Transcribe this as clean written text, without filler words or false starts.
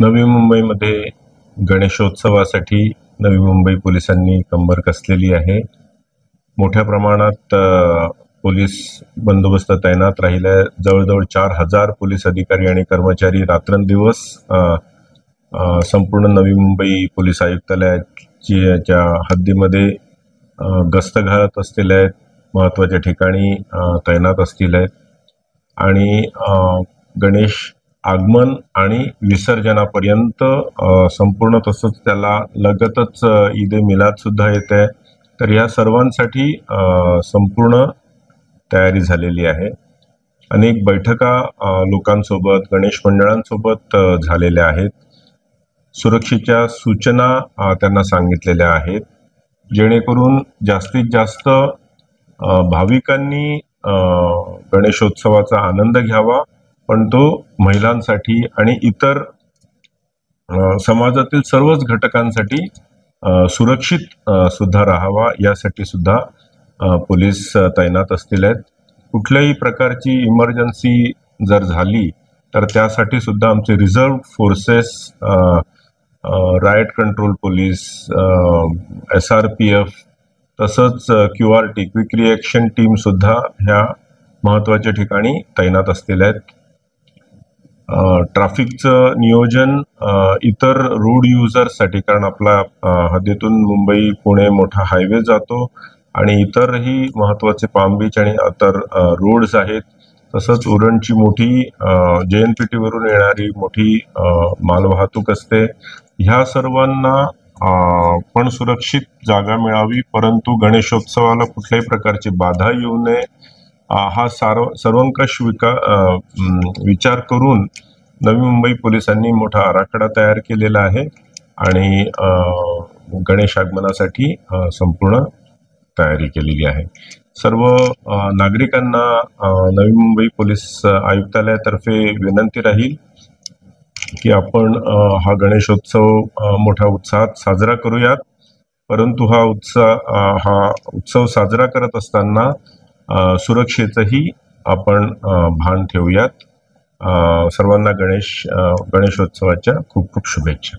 नवी मुंबईमध्ये गणेशोत्सवासाठी नवी मुंबई पोलिसांनी कंबर कसलेली आहे। मोठ्या प्रमाणात पोलीस बंदोबस्त तैनात राहिला। जवळजवळ 4000 पोलीस अधिकारी आणि कर्मचारी रात्रंदिवस संपूर्ण नवी मुंबई पोलीस आयुक्तालयाच्या हद्दीमध्ये गस्त घालत असलेले आहेत, महत्त्वाच्या ठिकाणी तैनात असतील आहेत आणि गणेश आगमन आणि विसर्जनापर्यंत संपूर्ण, तसंच त्याला लगतच ईद ए मिलाद सुद्धा येते। तर या सर्वांसाठी संपूर्ण तयारी झालेली आहे। अनेक बैठका लोकांसोबत, गणेश मंडळांसोबत झालेल्या आहेत। सुरक्षेच्या सूचना त्यांना सांगितलेल्या आहेत, जेणेकरून जास्तीत जास्त भाविकांनी गणेशोत्सवाचा आनंद घ्यावा, पण तो महिलांसाठी आणि इतर समाजातील सर्वच घटकांसाठी सुरक्षित सुद्धा राहावा, यासाठी सुद्धा पोलीस तैनात असतील आहेत। कुठल्याही प्रकारची इमर्जन्सी जर झाली तर त्यासाठी सुद्धा आमचे reserve forces, riot control police, SRPF, तसंच QRT क्विक रिएक्शन टीम सुद्धा ह्या महत्त्वाच्या ठिकाणी तैनात असतील आहेत। ट्रॅफिकचं नियोजन इतर रोड युजर्ससाठी, कारण आपला हद्दीतून मुंबई पुणे मोठा हायवे जातो आणि इतरही महत्त्वाचे पाम बीच आणि इतर रोड्स आहेत, तसंच उरणची मोठी JNPT वरून येणारी मोठी मालवाहतूक असते। ह्या सर्वांना पण सुरक्षित जागा मिळावी, परंतु गणेशोत्सवाला कुठल्याही प्रकारची बाधा येऊ नये, हा सर्वंकष विचार करून नवी मुंबई पोलिसांनी मोठा आराखडा तयार केलेला आहे आणि गणेश आगमनासाठी संपूर्ण तयारी केलेली आहे। सर्व नागरिकांना नवी मुंबई पोलीस आयुक्तालयातर्फे विनंती राहील की आपण हा गणेशोत्सव मोठ्या उत्साहात साजरा करूयात, परंतु हा उत्सव साजरा करत असताना सुरक्षेचंही आपण भान ठेवूयात। सर्वांना गणेशोत्सवाच्या खूप खूप शुभेच्छा।